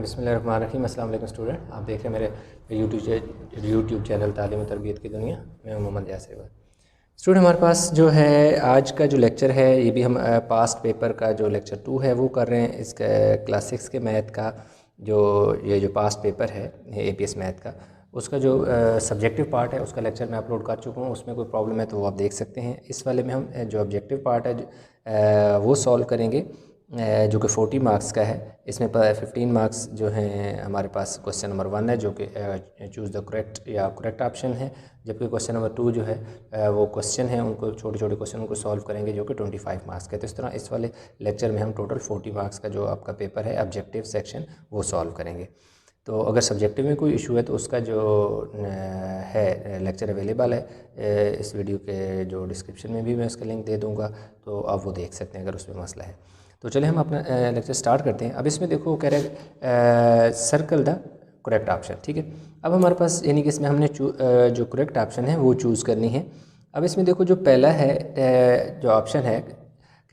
बिस्मिल्लाहिर्रहमानिर्रहीम। अस्सलाम वालेकुम स्टूडेंट, आप देख रहे हैं मेरे यूट्यूब चैनल तालीम और तरबियत की दुनिया। मैं मोहम्मद यासिर। स्टूडेंट, हमारे पास जो है आज का जो लेक्चर है ये भी हम पास्ट पेपर का जो लेक्चर 2 है वो कर रहे हैं। इस क्लास 6 के मैथ का जो पास्ट पेपर है APS मैथ का, उसका जो सब्जेक्टिव पार्ट है उसका लेक्चर मैं अपलोड कर चुका हूँ। उसमें कोई प्रॉब्लम है तो वो आप देख सकते हैं। इस वाले में हम जो ऑब्जेक्टिव पार्ट है वो सॉल्व करेंगे जो कि 40 मार्क्स का है। इसमें 15 मार्क्स जो हैं हमारे पास क्वेश्चन नंबर 1 है जो कि चूज़ द करेक्ट ऑप्शन है, जबकि क्वेश्चन नंबर 2 जो है वो क्वेश्चन है, उनको छोटे छोटे क्वेश्चन उनको सॉल्व करेंगे जो कि 25 मार्क्स के। तो इस तरह इस वाले लेक्चर में हम टोटल 40 मार्क्स का जो आपका पेपर है ऑब्जेक्टिव सेक्शन वो सॉल्व करेंगे। तो अगर सब्जेक्टिव में कोई इशू है तो उसका जो है लेक्चर अवेलेबल है इस वीडियो के जो डिस्क्रिप्शन में भी मैं उसका लिंक दे दूँगा, तो आप वो देख सकते हैं अगर उसमें मसला है। तो चलिए हम अपना लेक्चर स्टार्ट करते हैं। अब इसमें देखो कह रहे हैं सर्कल द करेक्ट ऑप्शन, ठीक है। अब हमारे पास यानी कि इसमें हमने जो करेक्ट ऑप्शन है वो चूज़ करनी है। अब इसमें देखो जो पहला है जो ऑप्शन है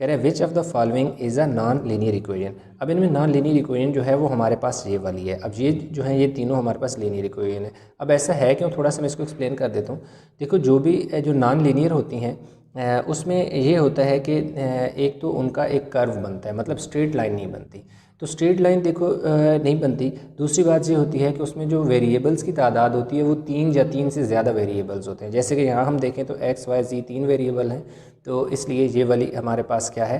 कह रहे हैं which of the following is a non linear equation. अब इनमें नॉन लीनियर इक्वेशन जो है वो हमारे पास ये वाली है। अब ये जो है ये तीनों हमारे पास लीनियर इक्वेशन है। अब ऐसा है क्यों, थोड़ा सा मैं इसको एक्सप्लेन कर देता हूँ। देखो जो भी जो नॉन लीनियर होती हैं उसमें ये होता है कि एक तो उनका एक कर्व बनता है, मतलब स्ट्रेट लाइन नहीं बनती। तो स्ट्रेट लाइन देखो नहीं बनती। दूसरी बात ये होती है कि उसमें जो वेरिएबल्स की तादाद होती है वो 3 या 3 से ज़्यादा वेरिएबल्स होते हैं। जैसे कि यहाँ हम देखें तो x, y, z 3 वेरिएबल हैं, तो इसलिए ये वाली हमारे पास क्या है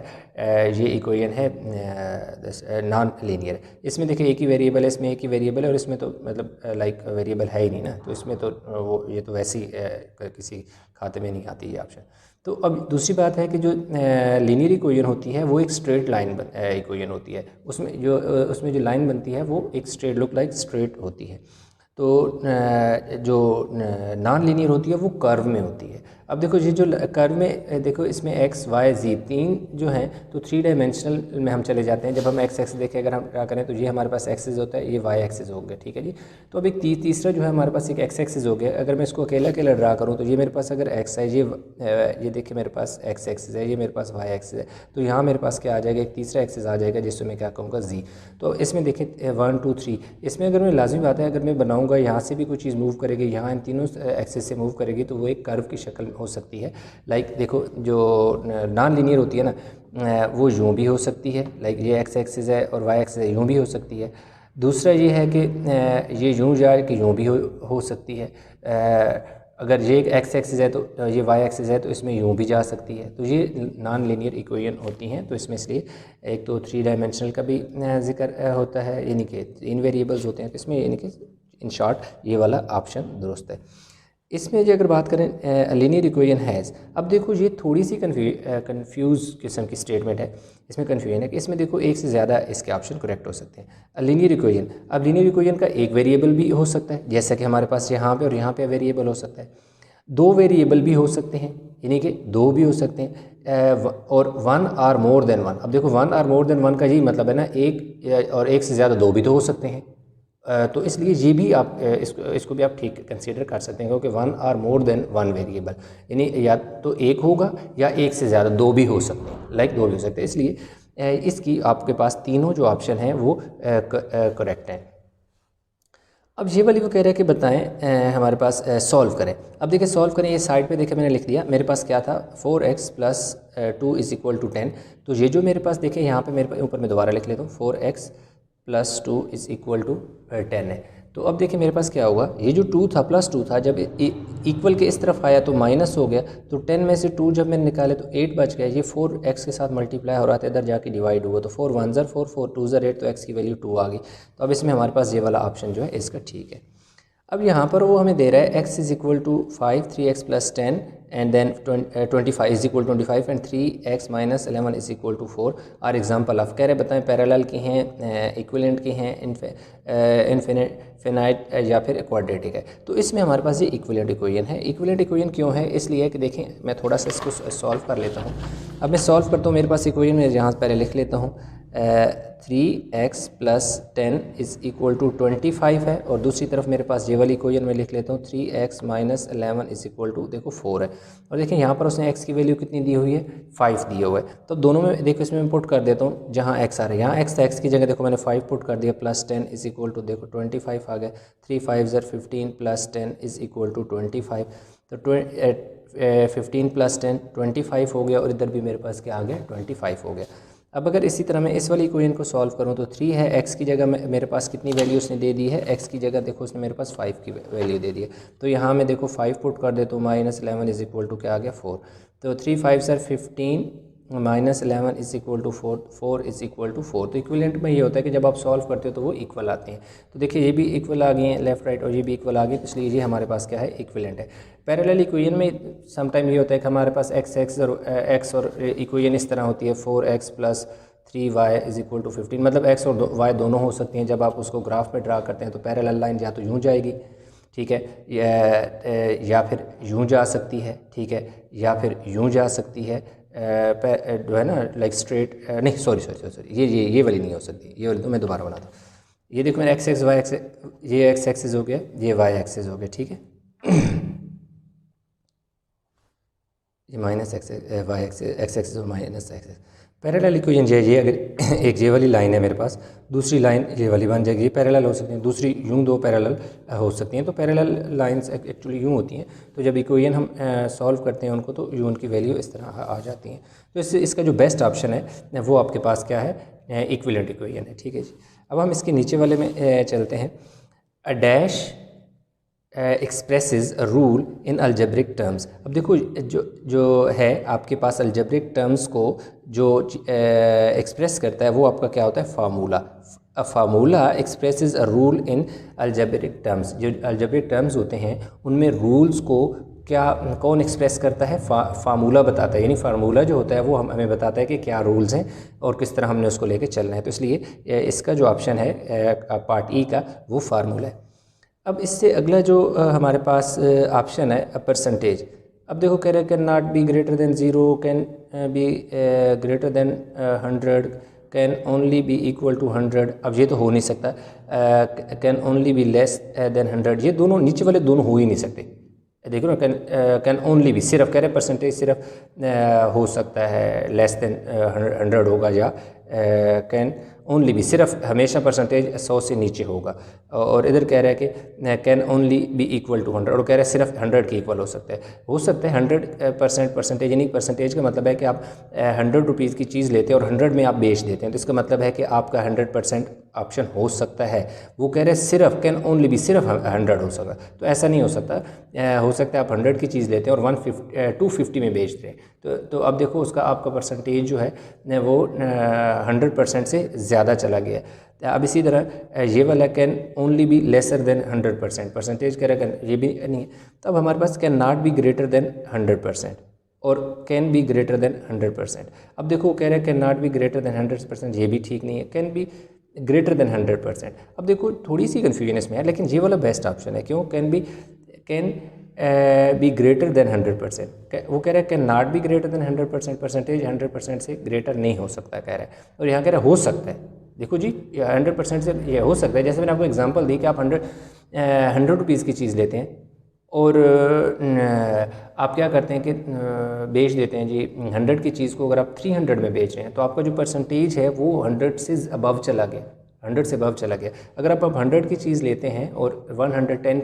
ये इक्वेशन है नॉन लीनियर। इसमें देखिए एक ही वेरिएबल है, इसमें एक ही वेरिएबल है और इसमें तो मतलब लाइक वेरिएबल है ही नहीं ना, तो इसमें तो वो ये तो वैसे ही किसी खाते में नहीं आती ये ऑप्शन। तो अब दूसरी बात है कि जो लीनियर इक्वेशन होती है वो एक स्ट्रेट लाइन इक्वेशन होती है। उसमें जो लाइन बनती है वो एक स्ट्रेट लुक लाइक स्ट्रेट होती है। तो जो नॉन लीनियर होती है वो कर्व में होती है। अब देखो ये जो कर्व में देखो इसमें x, y, z 3 जो हैं तो 3 डायमेंशनल में हम चले जाते हैं। जब हम x एक्सिस देखें अगर हम ड्रा करें तो ये हमारे पास एक्सिस होता है, ये y एक्सिस हो गया, ठीक है जी। तो अब एक तीसरा जो है हमारे पास एक x एक्सिस हो गया। अगर मैं इसको अकेला अकेला ड्रा करूँ तो ये मेरे पास अगर x है, ये देखिए मेरे पास x एक्सिस है, ये मेरे पास y एक्सिस है। तो यहाँ मेरे पास क्या आ जाएगा, एक तीसरा एक्सिस आ जाएगा जिससे मैं क्या कहूँगा z। तो इसमें देखें 1 2 3, इसमें अगर मैं लाजमी बात है अगर मैं बनाऊँगा यहाँ से भी कोई चीज़ मूव करेगी, यहाँ इन तीनों एक्सिस से मूव करेगी तो वो एक कर्व की शक्ल हो सकती है। लाइक देखो जो नॉन लीनियर होती है ना वो यूँ भी हो सकती है, लाइक ये x एक्सिस है और y एक्सिस यूँ भी हो सकती है। दूसरा ये है कि ये यूँ जाए कि यूँ भी हो सकती है। अगर ये x एक्सिस है तो ये y एक्सिस है तो इसमें यूँ भी जा सकती है। तो ये नॉन लीनियर इक्वेशन होती हैं। तो इसमें इसलिए एक तो 3 डायमेंशनल का भी जिक्र होता है, यानी कि 3 वेरिएबल्स होते हैं, तो इसमें यानी कि इन शॉर्ट ये वाला ऑप्शन दुरुस्त है। इसमें जो अगर बात करें लीनियर इक्वेशन हैज़, अब देखो ये थोड़ी सी कन्फ्यूज़ किस्म की स्टेटमेंट है। इसमें कन्फ्यूजन है कि इसमें देखो एक से ज़्यादा इसके ऑप्शन करेक्ट हो सकते हैं। लीनियर इक्वेशन, अब लीनियर इक्वेशन का एक वेरिएबल भी हो सकता है, जैसा कि हमारे पास यहाँ पे और यहाँ पे वेरिएबल हो सकता है। 2 वेरिएबल भी हो सकते हैं, यानी कि 2 भी हो सकते हैं और 1 और मोर देन 1। अब देखो 1 और मोर देन 1 का यही मतलब है ना, एक और एक से ज़्यादा 2 भी तो हो सकते हैं। तो इसलिए ये भी आप इसको भी आप ठीक कंसीडर कर सकते हैं, क्योंकि 1 और मोर देन 1 वेरिएबल यानी या तो एक होगा या एक से ज़्यादा 2 भी हो सकते हैं, लाइक 2 भी हो सकते हैं। इसलिए इसकी आपके पास तीनों जो ऑप्शन हैं वो करेक्ट हैं। अब ये वाली वो कह रहा है कि बताएं हमारे पास सॉल्व करें। अब देखिए सॉल्व करें, ये साइड पे देखिए मैंने लिख दिया। मेरे पास क्या था 4x + 2 = 10। तो ये जो मेरे पास देखिए यहाँ पे मेरे ऊपर मैं दोबारा लिख लेता हूँ 4x + 2 = 10 है। तो अब देखिए मेरे पास क्या होगा, ये जो 2 था +2 था, जब इक्वल के इस तरफ आया तो माइनस हो गया। तो 10 में से 2 जब मैंने निकाले तो 8 बच गया। ये 4x के साथ मल्टीप्लाई हो रहा था, इधर जाके डिवाइड हुआ तो 4 1 ज़र 4 4 2 ज़र 8, तो x की वैल्यू 2 आ गई। तो अब इसमें हमारे पास ये वाला ऑप्शन जो है इसका ठीक है। अब यहाँ पर वो हमें दे रहा है x = 5 3x + 10 and then 25 = 25 and 3x - 11 = 4 और एग्जांपल ऑफ कह रहे बताएं पैरेलल की हैं, इक्विवेलेंट की हैं, इनफिनाइट या फिर क्वाड्रेटिक है। तो इसमें हमारे पास ये इक्विवेलेंट इक्वेशन है। इक्विवेलेंट इक्वेशन क्यों है, इसलिए कि देखें मैं थोड़ा सा इसको सॉल्व कर लेता हूँ। अब मैं सॉल्व करता हूँ, मेरे पास इक्वेशन में यहाँ पहले लिख लेता हूँ 3x plus 10 is equal to 25 है, और दूसरी तरफ मेरे पास ये वाली इक्वेशन में लिख लेता हूँ 3x minus 11 is equal to देखो 4 है। और देखिए यहाँ पर उसने x की वैल्यू कितनी दी हुई है, 5 दिया हुआ है। तो दोनों में देखो इसमें मैं पुट कर देता हूँ जहाँ x आ रहा है, यहाँ x था, x की जगह देखो मैंने 5 पुट कर दिया, प्लस 10 इज़ इक्वल टू देखो 25 आ गया। 3 5 15 प्लस 10 इज़ इक्वल टू 25। तो 15 प्लस 10 25 हो गया, और इधर भी मेरे पास क्या आ गया, 25 हो गया। अब अगर इसी तरह मैं इस वाली इक्वेशन को सॉल्व करूं तो 3 है, x की जगह मेरे पास कितनी वैल्यू उसने दे दी है, x की जगह देखो उसने मेरे पास 5 की वैल्यू दे दी है। तो यहाँ मैं देखो 5 पुट कर देता हूँ, माइनस 11 इज इक्वल टू क्या आ गया 4। तो 3 5 sir 15 minus 11 is equal to 4, 4 is equal to 4। तो इक्विवेलेंट में ये होता है कि जब आप सॉल्व करते हो तो वो इक्वल आते हैं। तो देखिए ये भी इक्वल आ गए हैं लेफ्ट राइट, और ये भी इक्वल आ गए, इसलिए ये हमारे पास क्या है, इक्विवेलेंट है। पैरेलल इक्वेशन में समटाइम ये होता है कि हमारे पास x और इक्वेशन इस तरह होती है 4x plus 3y is equal to 15, मतलब x और y दोनों हो सकती हैं। जब आप उसको ग्राफ पे ड्रा करते हैं तो पैरेलल लाइन या तो यूँ जाएगी, ठीक है, या फिर यूँ जा सकती है, ठीक है, या फिर यूँ जा सकती है, जो है ना लाइक स्ट्रेट, नहीं सॉरी ये वाली नहीं हो सकती, ये वाली तो मैं दोबारा बनाता हूँ। ये देखो मेरा x y एक्स, ये x एक्सिस हो गया, ये y एक्सिस हो गया, ठीक है। ये माइनस एक्स वाई एक्स और माइनस एक्स। पैरेलल इक्वेशन ये अगर एक ये वाली लाइन है मेरे पास, दूसरी लाइन ये वाली बन जाएगी, ये पैरेलल हो सकती हैं, दूसरी यूँ दो पैरेलल हो सकती हैं। तो पैरेलल लाइंस एक्चुअली यूँ होती हैं, तो जब इक्वेशन हम सॉल्व करते हैं उनको तो यूँ की वैल्यू इस तरह आ जाती हैं। तो इसका जो बेस्ट ऑप्शन है वो आपके पास क्या है, इक्विवेलेंट इक्वेशन है, ठीक है जी। अब हम इसके नीचे वाले में चलते हैं। A dash expresses a rule in algebraic terms. अब देखो जो है आपके पास अलजेब्रिक टर्म्स को जो एक्सप्रेस करता है वो आपका क्या होता है, formula. A formula expresses a rule in algebraic terms. जो अलजेब्रिक टर्म्स होते हैं उनमें रूल्स को क्या कौन एक्सप्रेस करता है, फार्मूला बताता है। यानी फार्मूला जो होता है वो हमें बताता है कि क्या रूल्स हैं और किस तरह हमने उसको लेके चलना है। तो इसलिए इसका जो ऑप्शन है पार्ट ई का वो फार्मूला है। अब इससे अगला जो हमारे पास ऑप्शन है परसेंटेज। अब देखो कह रहे हैं can not be greater than 0, can be greater than 100, can only be equal to 100। अब ये तो हो नहीं सकता, can only be less than 100, ये दोनों नीचे वाले दोनों हो ही नहीं सकते। देखो ना, कैन ओनली भी सिर्फ कह रहे परसेंटेज सिर्फ हो सकता है लेस देन 100 होगा, या कैन ओनली भी सिर्फ हमेशा परसेंटेज 100 से नीचे होगा। और इधर कह रहा है कि can only be equal to 100, और कह रहा है सिर्फ 100 के इक्वल हो सकता है 100% परसेंटेज। यानी परसेंटेज का मतलब है कि आप 100 रुपीज़ की चीज़ लेते हैं और 100 में आप बेच देते हैं, तो इसका मतलब है कि आपका 100% ऑप्शन हो सकता है। वो कह रहे हैं सिर्फ कैन ओनली भी सिर्फ 100 हो सकता, तो ऐसा नहीं हो सकता। हो सकता है आप 100 की चीज़ लेते हैं और 250 में बेचते हैं, तो अब देखो उसका आपका परसेंटेज जो है वो 100% से ज़्यादा चला गया। अब इसी तरह ये वाला can only be lesser than 100%, percentage कह रहा है ये भी नहीं है। तो अब हमारे पास can not be greater than 100% और कैन बी ग्रेटर देन 100%। अब देखो कह रहा है can not be greater than 100%, ये भी ठीक नहीं है। कैन बी ग्रेटर देन 100%, अब देखो थोड़ी सी कन्फ्यूजन इसमें है, लेकिन ये वाला बेस्ट ऑप्शन है। क्यों, कैन बी ग्रेटर देन 100%। वो कह रहा है can not be greater than 100%, percentage 100% से ग्रेटर नहीं हो सकता कह रहा है, और यहाँ कह रहा है हो सकता है। देखो जी 100% से ये हो सकता है। जैसे मैंने आपको एग्जांपल दी कि आप 100 रुपीज़ की चीज़ लेते हैं और आप क्या करते हैं कि बेच देते हैं जी 100 की चीज़ को, अगर आप 300 में बेच रहे हैं तो आपका जो परसेंटेज है वो 100 से अबव चला गया, 100 से अबव चला गया। अगर आप 100 की चीज़ लेते हैं और 110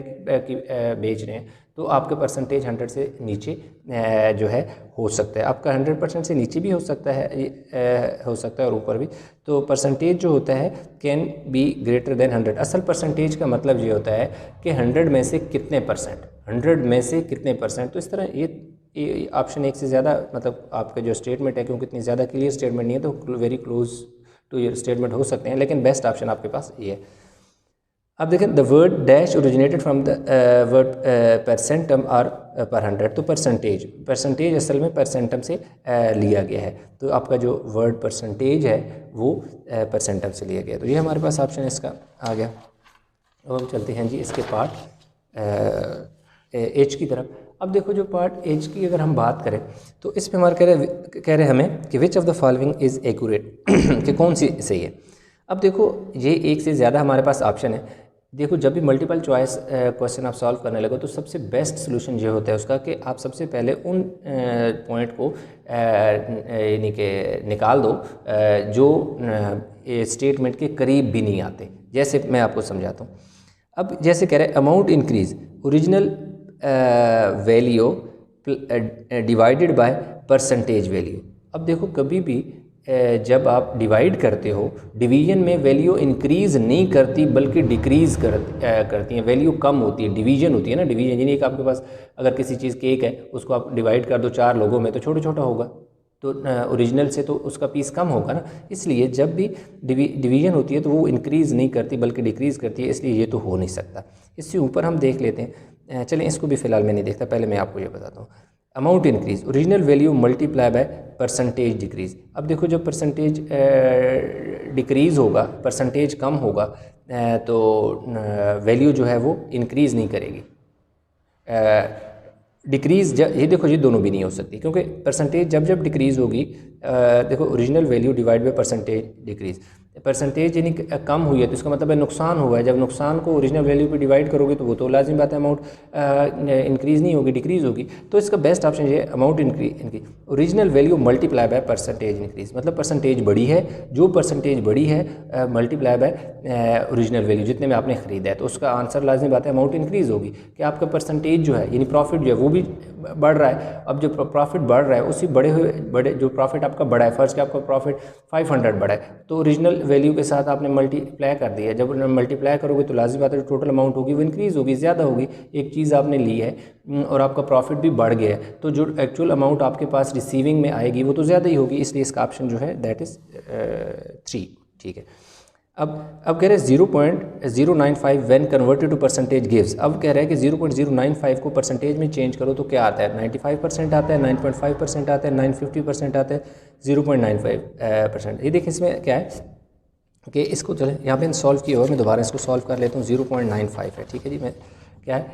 की बेच रहे हैं तो आपका परसेंटेज 100 से नीचे जो है हो सकता है। आपका 100% से नीचे भी हो सकता है और ऊपर भी। तो परसेंटेज जो होता है कैन बी ग्रेटर देन 100। असल परसेंटेज का मतलब ये होता है कि 100 में से कितने परसेंट, 100 में से कितने परसेंट। तो इस तरह ये ऑप्शन एक से ज़्यादा, मतलब आपका जो स्टेटमेंट है क्योंकि इतनी ज़्यादा क्लियर स्टेटमेंट नहीं है तो very close to your statement हो सकते हैं, लेकिन बेस्ट ऑप्शन आपके पास ये है। अब देखें the word dash originated from the word percentum और पर 100। तो परसेंटेज असल में परसेंटम से लिया गया है, तो आपका जो वर्ड परसेंटेज है वो परसेंटम से लिया गया। तो ये हमारे पास ऑप्शन इसका आ गया। अब हम चलते हैं जी इसके पार्ट एच की तरफ। अब देखो जो पार्ट एज की अगर हम बात करें तो इस पे हमारे कह रहे हमें कि विच of the following is accurate कि कौन सी सही है। अब देखो ये एक से ज़्यादा हमारे पास ऑप्शन है। देखो जब भी मल्टीपल चॉइस क्वेश्चन आप सॉल्व करने लगो तो सबसे बेस्ट सोल्यूशन ये होता है उसका कि आप सबसे पहले उन पॉइंट को यानी कि निकाल दो जो स्टेटमेंट के करीब भी नहीं आते। जैसे मैं आपको समझाता हूँ। अब जैसे कह रहे हैं amount increase original value divided by percentage value. अब देखो कभी भी जब आप डिवाइड करते हो डिवीजन में वैल्यू इंक्रीज़ नहीं करती बल्कि डिक्रीज़ करती हैं, वैल्यू कम होती है। डिवीजन होती है ना, डिवीजन यानी कि आपके पास अगर किसी चीज़ केक है उसको आप डिवाइड कर दो 4 लोगों में तो छोटा छोटा होगा, तो ओरिजिनल से तो उसका पीस कम होगा ना। इसलिए जब भी डिवीजन होती है तो वो इंक्रीज़ नहीं करती बल्कि डिक्रीज़ करती है, इसलिए ये तो हो नहीं सकता। इससे ऊपर हम देख लेते हैं, चलें इसको भी फ़िलहाल मैं नहीं देखता, पहले मैं आपको ये बताता हूँ। Amount increase original value multiply by percentage decrease. अब देखो जब परसेंटेज डिक्रीज़ होगा, परसेंटेज कम होगा तो वैल्यू जो है वो इंक्रीज़ नहीं करेगी। डिक्रीज़ ये देखो ये दोनों भी नहीं हो सकती क्योंकि परसेंटेज जब डिक्रीज़ होगी, देखो original value divide by percentage decrease, percentage यानी कम हुई है तो इसका मतलब है नुकसान हुआ है। जब नुकसान को ओरिजिनल वैल्यू पे डिवाइड करोगे तो वो तो लाजिम बात है अमाउंट इंक्रीज़ नहीं होगी, डिक्रीज़ होगी। तो इसका बेस्ट ऑप्शन ये amount increase original value multiply by percentage increase, मतलब परसेंटेज बड़ी है, जो परसेंटेज बड़ी है मल्टीप्लाई बाय ओरिजिनल वैल्यू जितने में आपने ख़रीदा है, तो उसका आंसर लाजिम बात है अमाउंट इंक्रीज़ होगी कि आपका परसेंटेज जो है यानी प्रॉफिट जो है वो भी बढ़ रहा है। अब जो प्रॉफिट बढ़ रहा है उसी बड़े जो प्रॉफिट आपका बढ़ा है, फर्स्ट के आपका प्रॉफिट 500 बढ़ा है तो ओरिजिनल वैल्यू के साथ आपने मल्टीप्लाई कर दिया। जब मल्टीप्लाई करोगे तो लाजिम बात है जो टोटल अमाउंट होगी वो इंक्रीज़ होगी, ज़्यादा होगी। एक चीज़ आपने ली है और आपका प्रॉफिट भी बढ़ गया है तो जो एक्चुअल अमाउंट आपके पास रिसीविंग में आएगी वो तो ज़्यादा ही होगी, इसलिए इसका ऑप्शन जो है दैट इज़ 3। ठीक है। अब कह रहे हैं 0.095 when converted to percentage gives. अब कह रहे हैं कि 0.095 को परसेंटेज में चेंज करो तो क्या आता है, 95% आता है, 9.5% आता है, 950% आता है, 0.95%। ये देखिए इसमें क्या है कि इसको चले यहाँ पे सॉल्व किया हुआ, मैं दोबारा इसको सॉल्व कर लेता हूँ। 0.95 है, ठीक है जी, मैं क्या है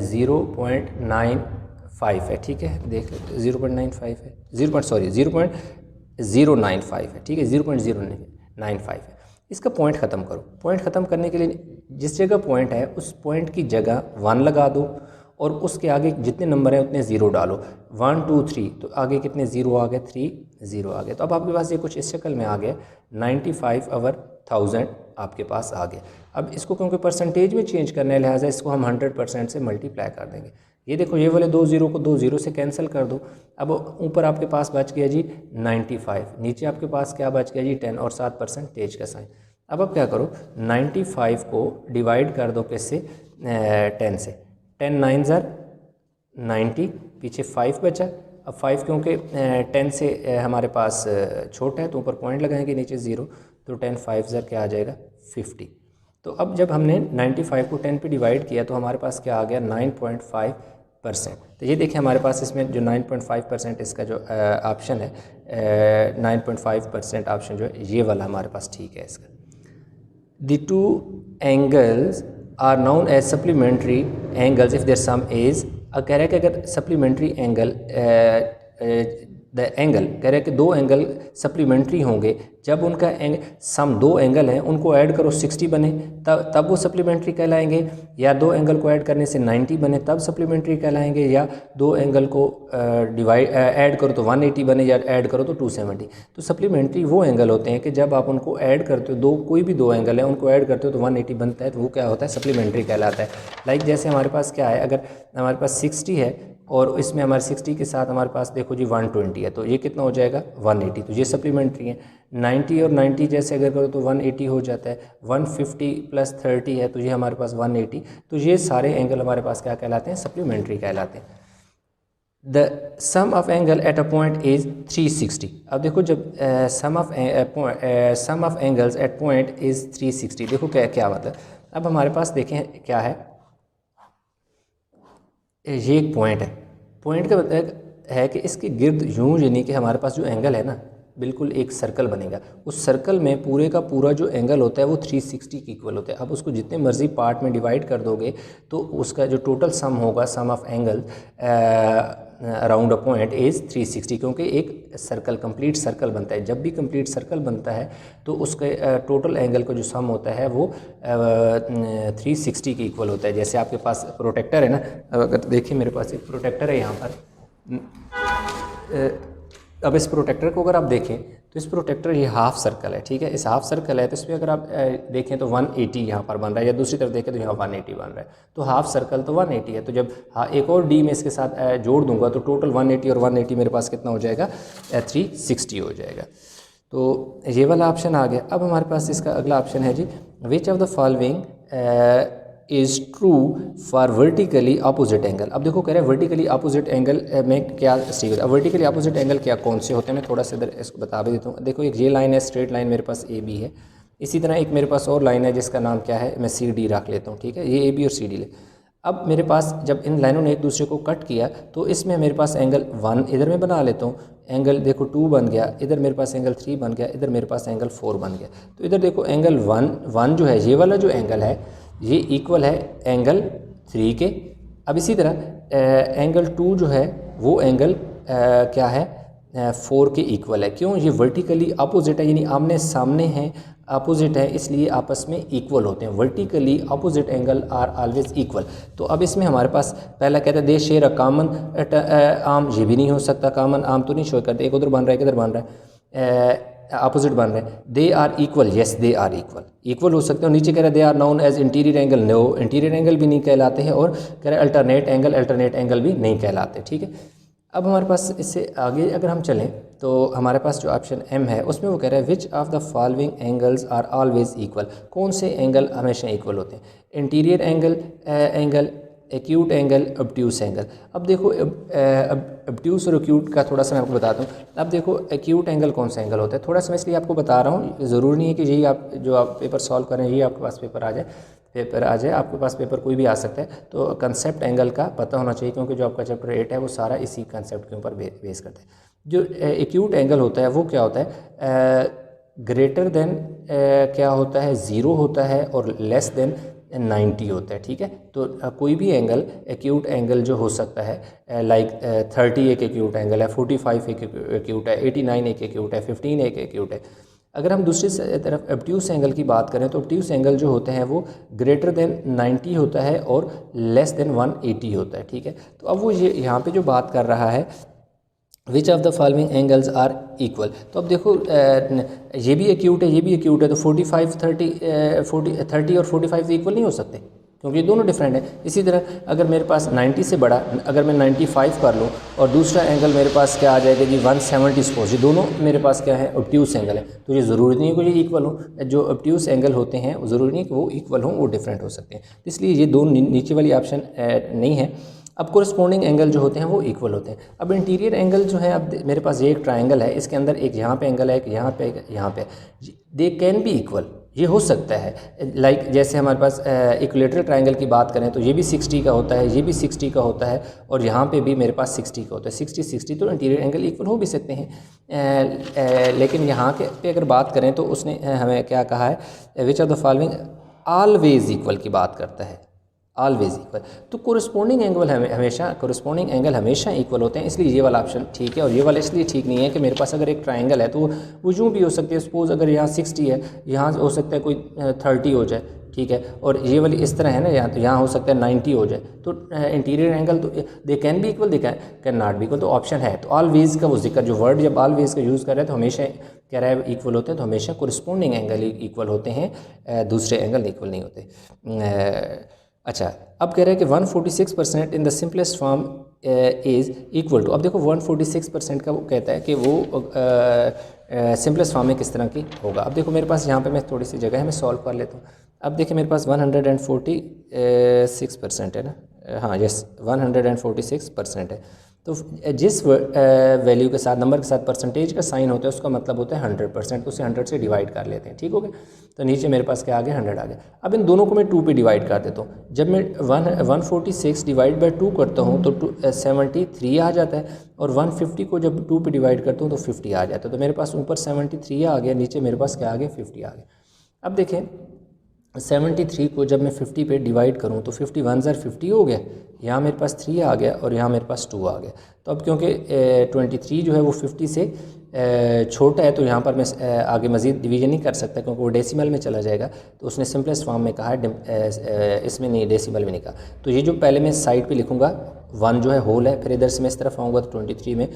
0.95 है, ठीक है, देख लेते 0.95 है, 0.095 है, ठीक है, 0.095 है। इसका पॉइंट ख़त्म करो। पॉइंट ख़त्म करने के लिए जिस जगह पॉइंट है उस पॉइंट की जगह 1 लगा दो और उसके आगे जितने नंबर हैं उतने ज़ीरो डालो। 1 2 3 तो आगे कितने ज़ीरो आ गए, 3 ज़ीरो आ गए। तो अब आपके पास ये कुछ इस शक्ल में आ गया 95/1000 आपके पास आ गया। अब इसको क्योंकि परसेंटेज में चेंज करना है लिहाजा इसको हम 100% से मल्टीप्लाई कर देंगे। ये देखो ये वाले 2 ज़ीरो को 2 ज़ीरो से कैंसिल कर दो। अब ऊपर आपके पास बच गया जी 95, नीचे आपके पास क्या बच गया जी 10 और 7 परसेंटेज का साइन। अब आप क्या करो 95 को डिवाइड कर दो किससे 10 से, 10 9 90, पीछे 5 बचा। अब 5 क्योंकि 10 से हमारे पास छोटा है तो ऊपर पॉइंट लगाएंगे, नीचे ज़ीरो, तो 10 5 क्या आ जाएगा 50। तो अब जब हमने 95 को 10 पे डिवाइड किया तो हमारे पास क्या आ गया 9.5%। तो ये देखिए हमारे पास इसमें जो 9.5% इसका जो ऑप्शन है 9.5% ऑप्शन जो है ये वाला हमारे पास ठीक है इसका। The two angles are known as supplementary angles if their sum is, कह रहा है कि अगर सप्लीमेंट्री एंगल द एंगल कह रहा है कि 2 एंगल सप्लीमेंट्री होंगे जब उनका सम 2 एंगल हैं उनको ऐड करो 60 बने तब वो सप्लीमेंट्री कहलाएंगे, या 2 एंगल को ऐड करने से 90 बने तब सप्लीमेंट्री कहलाएंगे, या 2 एंगल को ऐड करो तो 180 बने या ऐड करो तो 270। तो सप्लीमेंट्री वो एंगल होते हैं कि जब आप उनको ऐड करते हो, कोई भी 2 एंगल है उनको ऐड करते हो तो 180 बनता है, तो वो क्या होता है सप्लीमेंट्री कहलाता है। लाइक जैसे हमारे पास क्या है, अगर हमारे पास 60 है और इसमें हमारे 60 के साथ हमारे पास देखो जी 120 है तो ये कितना हो जाएगा 180, तो ये सप्लीमेंट्री है। 90 और 90 जैसे अगर करो तो 180 हो जाता है। 150 + 30 है तो ये हमारे पास 180, तो ये सारे एंगल हमारे पास क्या कहलाते हैं सप्लीमेंट्री कहलाते हैं। The sum of angle at a point is 360। अब देखो जब sum of angles at point is 360, देखो क्या मतलब। अब हमारे पास देखें क्या है, ये एक पॉइंट है। पॉइंट का मतलब है कि इसके गिर्द यूं यानी कि हमारे पास जो एंगल है ना बिल्कुल एक सर्कल बनेगा। उस सर्कल में पूरे का पूरा जो एंगल होता है वो 360 के इक्वल होता है। अब उसको जितने मर्जी पार्ट में डिवाइड कर दोगे तो उसका जो टोटल सम होगा, sum of angle around a point is 360, क्योंकि एक सर्कल कंप्लीट सर्कल बनता है। जब भी कंप्लीट सर्कल बनता है तो उसके टोटल एंगल का जो सम होता है वो 360 के इक्वल होता है। जैसे आपके पास प्रोटेक्टर है ना, अगर देखिए मेरे पास एक प्रोटेक्टर है यहाँ पर, अब इस प्रोटेक्टर को अगर आप देखें तो इस प्रोटेक्टर ये हाफ सर्कल है, ठीक है। इस हाफ सर्कल है तो इसमें अगर आप देखें तो 180 यहाँ पर बन रहा है, या दूसरी तरफ देखें तो यहाँ 180 बन रहा है। तो हाफ सर्कल तो 180 है, तो जब एक और डी में इसके साथ जोड़ दूंगा तो टोटल 180 और 180 मेरे पास कितना हो जाएगा, 360 हो जाएगा। तो ये वाला ऑप्शन आ गया। अब हमारे पास इसका अगला ऑप्शन है G, which of the following is true for vertically opposite angle. अब देखो कह रहे हैं वर्टिकली अपोजिट एंगल में क्या सही होता है। वर्टिकली अपोजिट एंगल क्या कौन से होते हैं, मैं थोड़ा सा इधर इसको बता भी देता हूँ। देखो एक ये लाइन है, स्ट्रेट लाइन मेरे पास ए बी है। इसी तरह एक मेरे पास और लाइन है जिसका नाम क्या है, मैं सी डी रख लेता हूँ, ठीक है। ये ए बी और सी डी ले। अब मेरे पास जब इन लाइनों ने एक दूसरे को कट किया तो इसमें मेरे पास एंगल 1 इधर में बना लेता हूँ, एंगल देखो 2 बन गया, इधर मेरे पास एंगल 3 बन गया, इधर मेरे पास एंगल 4 बन गया। तो इधर देखो एंगल 1 जो है, ये वाला जो एंगल है ये इक्वल है एंगल 3 के। अब इसी तरह एंगल 2 जो है वो एंगल क्या है, 4 के इक्वल है। क्यों, ये वर्टिकली अपोजिट है, यानी आमने सामने हैं, अपोजिट है, इसलिए आपस में इक्वल होते हैं। Vertically opposite angle are always equal. तो अब इसमें हमारे पास पहला कहता है they share a common arm, ये भी नहीं हो सकता, कॉमन आर्म तो नहीं शो करते, एक उधर बन रहा है, किधर बन रहा है, अपोजिट बन रहे हैं। They are equal, yes they are equal हो सकते हैं। नीचे कह रहे हैं they are known as interior angle, no interior angle भी नहीं कहलाते हैं, और कह रहे हैं अल्टरनेट एंगल भी नहीं कहलाते, ठीक है। अब हमारे पास इससे आगे अगर हम चलें तो हमारे पास जो ऑप्शन एम है उसमें वो कह रहा है which of the following angles are always equal. कौन से एंगल हमेशा इक्वल होते हैं, interior angle, acute angle, obtuse angle. अब देखो ऑब्ट्यूस और एक्यूट का थोड़ा सा मैं आपको बताता हूँ। अब देखो एक्यूट एंगल कौन सा एंगल होता है, थोड़ा सा मैं इसलिए आपको बता रहा हूँ, ज़रूरी नहीं है कि यही आप जो आप पेपर सॉल्व करें यही आपके पास पेपर आ जाए, आपके पास पेपर कोई भी आ सकता है। तो कंसेप्ट एंगल का पता होना चाहिए, क्योंकि जो आपका चैप्टर 8 है वो सारा इसी कंसेप्ट के ऊपर बेस करता है। जो एक्यूट एंगल होता है वो क्या होता है, ग्रेटर देन क्या होता है, 0 होता है, और लेस देन 90 होता है, ठीक है। तो कोई भी एंगल एक्यूट एंगल जो हो सकता है, लाइक 30 एक एक्यूट एंगल है, 45 एक एक्यूट है, 89 एक एक्यूट है, 15 एक एक्यूट है। अगर हम दूसरी तरफ ऑब्ट्यूस एंगल की बात करें तो ऑब्ट्यूस एंगल जो होते हैं वो ग्रेटर देन 90 होता है और लेस देन 180 होता है, ठीक है। तो अब वो ये यहाँ पे जो बात कर रहा है which of the following angles are equal. तो अब देखो ये भी एक्यूट है, ये भी एक्यूट है, तो 45 30 और 45 इक्वल नहीं हो सकते, क्योंकि ये दोनों डिफरेंट है। इसी तरह अगर मेरे पास 90 से बड़ा अगर मैं 95 कर लूँ और दूसरा एंगल मेरे पास क्या आ जाएगा जी 170 सपोज, ये दोनों मेरे पास क्या है, ऑब्ट्यूस एंगल है। तो ये ज़रूरी नहीं है कि ये इक्वल हो, जो ऑब्ट्यूस एंगल होते हैं ज़रूरी नहीं कि वो इक्वल हों, वो डिफरेंट हो सकते हैं। इसलिए ये दो नीचे वाली ऑप्शन नहीं है। अब कोरिस्पोंडिंग एंगल जो होते हैं वो इक्वल होते हैं। अब इंटीरियर एंगल जो है, अब मेरे पास ये एक ट्रायंगल है, इसके अंदर एक यहाँ पे एंगल है, एक यहाँ पे, यहाँ पे, दे कैन बी इक्वल, ये हो सकता है। लाइक जैसे हमारे पास इक्विलेटरल ट्रायंगल की बात करें तो ये भी 60 का होता है, ये भी 60 का होता है, और यहाँ पे भी मेरे पास 60 का होता है। 60 तो इंटीरियर एंगल इक्वल हो भी सकते हैं। लेकिन यहाँ के पे अगर बात करें तो उसने हमें क्या कहा है, which of the following always equal की बात करता है, ऑलवेज इक्वल। तो कोरिस्पोंडिंग एंगल हमेशा इक्वल होते हैं, इसलिए ये वाला ऑप्शन ठीक है। और ये वाला इसलिए ठीक नहीं है कि मेरे पास अगर एक ट्रायंगल है तो वो यूँ भी हो सकती है, सपोज अगर यहाँ 60 है, यहाँ हो सकता है कोई 30 हो जाए, ठीक है। और ये वाली इस तरह है ना, यहाँ तो यहाँ हो सकता है 90 हो जाए। तो इंटीरियर एंगल तो they can be equal, they can not B equal. तो ऑप्शन है। तो ऑलवेज का वो जिक्र, जो वर्ड जब ऑलवेज का यूज़ कर रहे हैं तो हमेशा कह रहा है इक्वल होते हैं, तो हमेशा कोरिस्पोंडिंग एंगल इक्वल होते हैं, दूसरे एंगल इक्वल नहीं होते। अच्छा, अब कह रहे हैं कि 146% in the simplest form is equal to. अब देखो 146% का वो कहता है कि वो सिंपलेस्ट फॉर्म में किस तरह की होगा। अब देखो मेरे पास यहाँ पे मैं थोड़ी सी जगह है, मैं सॉल्व कर लेता हूँ। अब देखिए मेरे पास 146% है ना, हाँ यस 146% है। तो जिस वैल्यू के साथ, नंबर के साथ परसेंटेज का साइन होता है उसका मतलब होता है 100%, तो उसे 100 से डिवाइड कर लेते हैं, ठीक हो गया। तो नीचे मेरे पास क्या आ गया 100 आ गया। अब इन दोनों को मैं 2 पे डिवाइड कर देता हूँ। जब मैं 146 डिवाइड बाई 2 करता हूँ तो 73 आ जाता है, और 150 को जब 2 पे डिवाइड करता हूँ तो 50 आ जाता है। तो मेरे पास ऊपर 73 आ गया, नीचे मेरे पास क्या आ गया 50 आ गया। अब देखें 73 को जब मैं 50 पे डिवाइड करूँ तो 50 1 ज़र 50 हो गया, यहाँ मेरे पास 3 आ गया और यहाँ मेरे पास 2 आ गया। तो अब क्योंकि 23 जो है वो 50 से छोटा है तो यहाँ पर मैं आगे मज़ीद डिवीजन नहीं कर सकता क्योंकि वो डेसिमल में चला जाएगा। तो उसने सिंपलेस्ट फॉर्म में कहा है, इसमें नहीं, डेसिमल में नहीं कहा। तो ये जो पहले मैं साइड पे लिखूँगा 1 जो है होल है, फिर इधर से मैं इस तरफ आऊँगा तो 23 में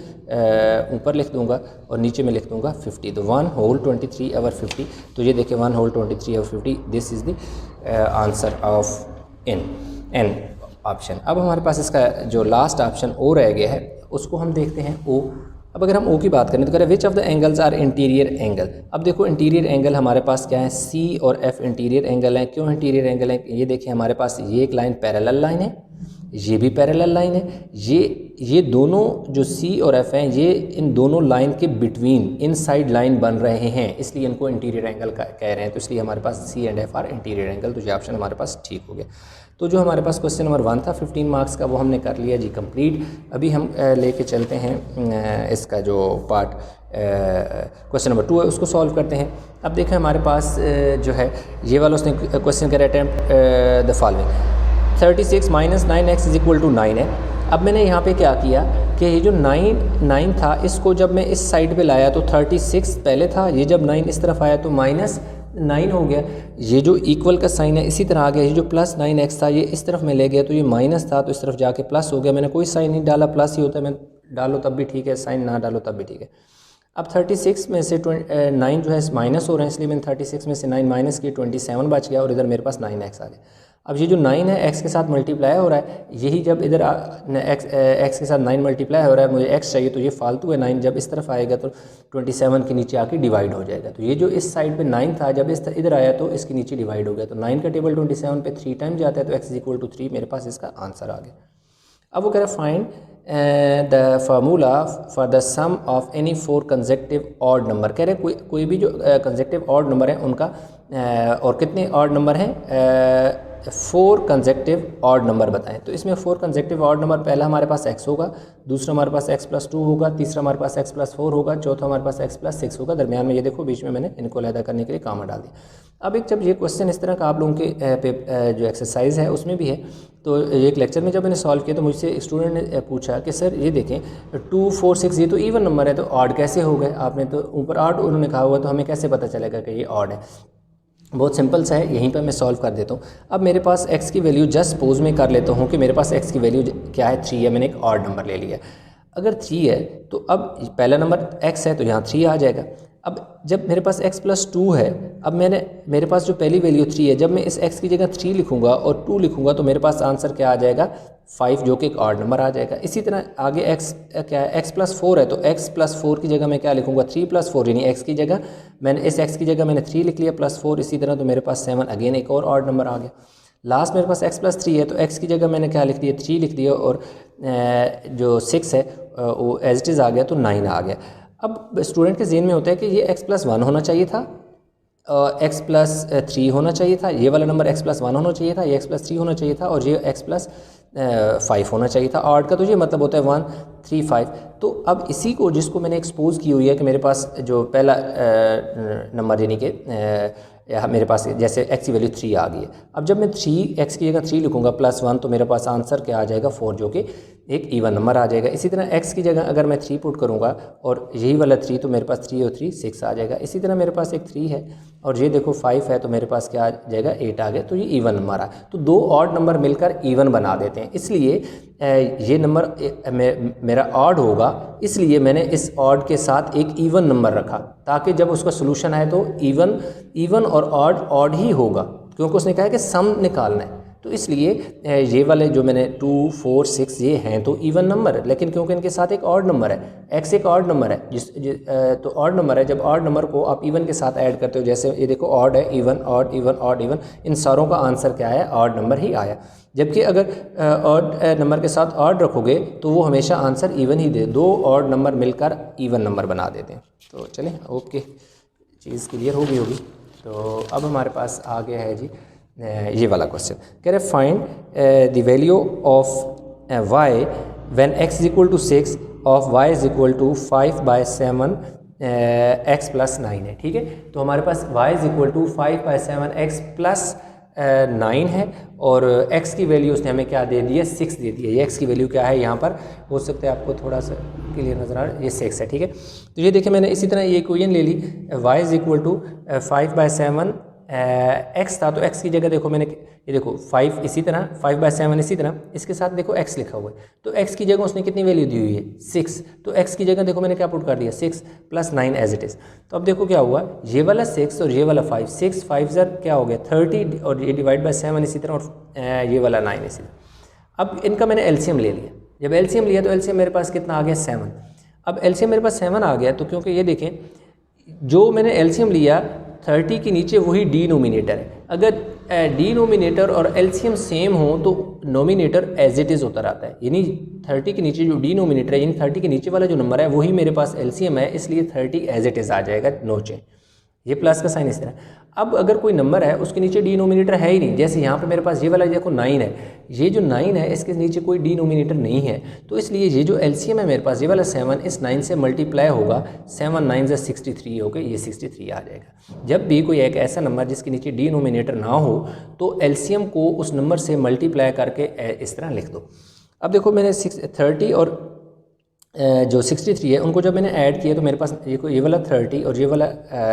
ऊपर लिख दूँगा और नीचे में लिख दूँगा 50। तो 1 होल 23 ओवर 50। तो ये देखिए 1 whole 23 over 50, this is the answer of an option. अब हमारे पास इसका जो लास्ट ऑप्शन ओ रह गया है उसको हम देखते हैं ओ। अब अगर हम ओ की बात करें तो कह रहे हैं which of the angles are interior angle. अब देखो इंटीरियर एंगल हमारे पास क्या है, सी और एफ इंटीरियर एंगल हैं। क्यों इंटीरियर एंगल है? ये देखिए हमारे पास ये एक लाइन पैरेलल लाइन है, ये भी पैरेलल लाइन है, ये दोनों जो सी और एफ हैं ये इन दोनों लाइन के बिटवीन इनसाइड लाइन बन रहे हैं, इसलिए इनको इंटीरियर एंगल कह रहे हैं। तो इसलिए हमारे पास C and F are interior angle. तो ये ऑप्शन हमारे पास ठीक हो गया। तो जो हमारे पास क्वेश्चन नंबर 1 था 15 मार्क्स का वो हमने कर लिया जी कंप्लीट। अभी हम लेके चलते हैं इसका जो पार्ट क्वेश्चन नंबर 2 है उसको सॉल्व करते हैं। अब देखें हमारे पास जो है ये वाला उसने क्वेश्चन करा attempt the following 36 minus 9x is equal to 9 है। अब मैंने यहाँ पे क्या किया कि ये जो 9 था इसको जब मैं इस साइड पे लाया तो 36 पहले था, ये जब 9 इस तरफ आया तो माइनस 9 हो गया। ये जो इक्वल का साइन है इसी तरह आ गया, ये जो प्लस 9x था ये इस तरफ में ले गया तो ये माइनस था तो इस तरफ जाके प्लस हो गया। मैंने कोई साइन नहीं डाला, प्लस ही होता है, मैं डालो तब भी ठीक है, साइन ना डालो तब भी ठीक है। अब 36 में से 9 जो है माइनस हो रहे हैं, इसलिए मैंने 36 में से 9 माइनस की 27 बच गया और इधर मेरे पास 9x आ गया। अब ये जो 9 है x के साथ मल्टीप्लाई हो रहा है, यही जब इधर x के साथ 9 मल्टीप्लाई हो रहा है, मुझे x चाहिए तो ये फालतू है 9, जब इस तरफ आएगा तो 27 के नीचे आके डिवाइड हो जाएगा। तो ये जो इस साइड पे 9 था जब इस इधर आया तो इसके नीचे डिवाइड हो गया। तो 9 का टेबल 27 पे 3 टाइम जाता है तो x इज इक्वल टू 3, मेरे पास इसका आंसर आ गया। अब वो कह रहा है find the formula for the sum of any 4 consecutive odd number. कह रहे हैं कोई भी जो कंसेक्टिव ऑड नंबर है उनका और कितने ऑड नंबर हैं 4 कंसेक्टिव ऑड नंबर बताएं। तो इसमें 4 कंसेक्टिव ऑड नंबर, पहला हमारे पास x होगा, दूसरा हमारे पास x प्लस 2 होगा, तीसरा हमारे पास x प्लस 4 होगा, चौथा हमारे पास x प्लस 6 होगा। दरमियान में ये देखो बीच में मैंने इनको अलग करने के लिए कामा डाल दिया। अब एक जब ये क्वेश्चन इस तरह का आप लोगों के जो एक्सरसाइज है उसमें भी है, तो एक लेक्चर में जब मैंने सॉल्व किया तो मुझसे एक स्टूडेंट ने पूछा कि सर ये देखें 2 4 6 ये तो इवन नंबर है तो ऑड कैसे हो गए? आपने तो ऊपर ऑड उन्होंने कहा हुआ, तो हमें कैसे पता चलेगा कि ये ऑड है? बहुत सिंपल सा है, यहीं पर मैं सॉल्व कर देता हूँ। अब मेरे पास x की वैल्यू जस्ट सपोज में कर लेता हूँ कि मेरे पास x की वैल्यू क्या है 3 है, मैंने एक ऑड नंबर ले लिया। अगर 3 है तो अब पहला नंबर x है तो यहाँ 3 आ जाएगा। अब जब मेरे पास x प्लस 2 है, अब मेरे पास जो पहली वैल्यू 3 है, जब मैं इस x की जगह 3 लिखूँगा और 2 लिखूँगा तो मेरे पास आंसर क्या आ जाएगा 5, जो कि एक ऑड नंबर आ जाएगा। इसी तरह आगे x क्या है, x प्लस 4 है तो x प्लस 4 की जगह मैं क्या लिखूँगा 3 प्लस 4, यानी x की जगह मैंने इस x की जगह मैंने 3 लिख लिया प्लस 4। इसी तरह तो मेरे पास 7, अगेन एक और ऑड नंबर आ गया। लास्ट मेरे पास x प्लस 3 है तो x की जगह मैंने क्या लिख दिया 3 लिख दिया और जो 6 है वो एज इट इज़ आ गया तो 9 आ गया। अब स्टूडेंट के ज़हन में होता है कि ये x प्लस 1 होना चाहिए था, x प्लस 3 होना चाहिए था, ये वाला नंबर x प्लस 1 होना चाहिए था, ये x प्लस 3 होना चाहिए था और ये x प्लस 5 होना चाहिए था। ऑड का तो ये मतलब होता है 1 3 5। तो अब इसी को जिसको मैंने एक्सपोज की हुई है कि मेरे पास जो पहला नंबर यानी कि मेरे पास जैसे x की वैल्यू 3 आ गई है। अब जब मैं 3x की जगह 3 लिखूँगा प्लस 1 तो मेरे पास आंसर क्या आ जाएगा 4, जो कि एक इवन नंबर आ जाएगा। इसी तरह x की जगह अगर मैं 3 पुट करूँगा और यही वाला 3 तो मेरे पास 3 और 3 6 आ जाएगा। इसी तरह मेरे पास एक 3 है और ये देखो 5 है तो मेरे पास क्या आ जाएगा 8 आ गया। तो ये इवन नंबर आ, तो 2 ऑड नंबर मिलकर इवन बना देते हैं, इसलिए ये नंबर मेरा ऑड होगा, इसलिए मैंने इस ऑड के साथ एक इवन नंबर रखा ताकि जब उसका सोल्यूशन आए तो इवन और ऑड ही होगा, क्योंकि उसने कहा है कि सम निकालना है। तो इसलिए ये वाले जो मैंने 2 4 6 ये हैं तो इवन नंबर है, लेकिन क्योंकि इनके साथ एक ऑड नंबर है, x एक ऑड नंबर है तो ऑड नंबर है। जब ऑड नंबर को आप इवन के साथ ऐड करते हो, जैसे ये देखो ऑड है, even odd even odd even, इन सारों का आंसर क्या है ऑड नंबर ही आया। जबकि अगर ऑड नंबर के साथ ऑड रखोगे तो वो हमेशा answer even he they, 2 odd number मिलकर इवन नंबर बना देते हैं। तो चलें, ओके, चीज़ क्लियर हो गई होगी। तो अब हमारे पास आ गया है जी ये वाला क्वेश्चन, कह रहे find the value of y when x is equal to 6 of y is equal to 5/7 x plus 9 है। ठीक है, तो हमारे पास y is equal to 5/7 x plus 9 है और x की वैल्यू उसने हमें क्या दे दी है, 6 दे दी है। ये x की वैल्यू क्या है यहाँ पर, हो सकता है आपको थोड़ा सा क्लियर नजर आ रहा है, ये 6 है। ठीक है, तो ये देखिए मैंने इसी तरह ये इक्वेशन ले ली, y is equal to 5/7 x था, तो x की जगह देखो मैंने ये देखो 5 इसी तरह 5/7 इसी तरह, इसके साथ देखो x लिखा हुआ है, तो x की जगह उसने कितनी वैल्यू दी हुई है, 6, तो x की जगह देखो मैंने क्या पुट कर दिया, 6 प्लस 9 एज इट इज़। तो अब देखो क्या हुआ, ये वाला 6 और ये वाला 5, 6 5 ज़र क्या हो गया 30 और ये डिवाइड बाय 7 इसी तरह और ये वाला 9 इसी तरह। अब इनका मैंने एलसीएम ले लिया, जब एलसीएम लिया तो एलसीएम मेरे पास कितना आ गया 7। अब एलसीएम मेरे पास 7 आ गया, तो क्योंकि ये देखें जो मैंने एलसीएम लिया 30 के नीचे वही डिनोमिनेटर है, अगर डिनोमिनेटर और एलसीएम सेम हो तो नोमिनेटर एज इट इज़ होता रहता है, यानी 30 के नीचे जो डिनोमिनेटर है यानी 30 के नीचे वाला जो नंबर है वही मेरे पास एलसीएम है, इसलिए 30 एज इट इज़ आ जाएगा, नो चेंज। ये प्लस का साइन इस तरह। अब अगर कोई नंबर है उसके नीचे डिनोमिनेटर है ही नहीं, जैसे यहाँ पे मेरे पास ये वाला देखो 9 है, ये जो 9 है इसके नीचे कोई डिनोमिनेटर नहीं है, तो इसलिए ये जो एलसीएम है मेरे पास ये वाला 7 इस 9 से मल्टीप्लाई होगा, 7 9 से 63 हो गए, ये 63 आ जाएगा। जब भी कोई एक ऐसा नंबर जिसके नीचे डिनोमिनेटर ना हो तो एलसीएम को उस नंबर से मल्टीप्लाई करके इस तरह लिख दो। अब देखो मैंने 30 और जो 63 है उनको जब मैंने ऐड किया तो मेरे पास ये वाला 30 और ये वाला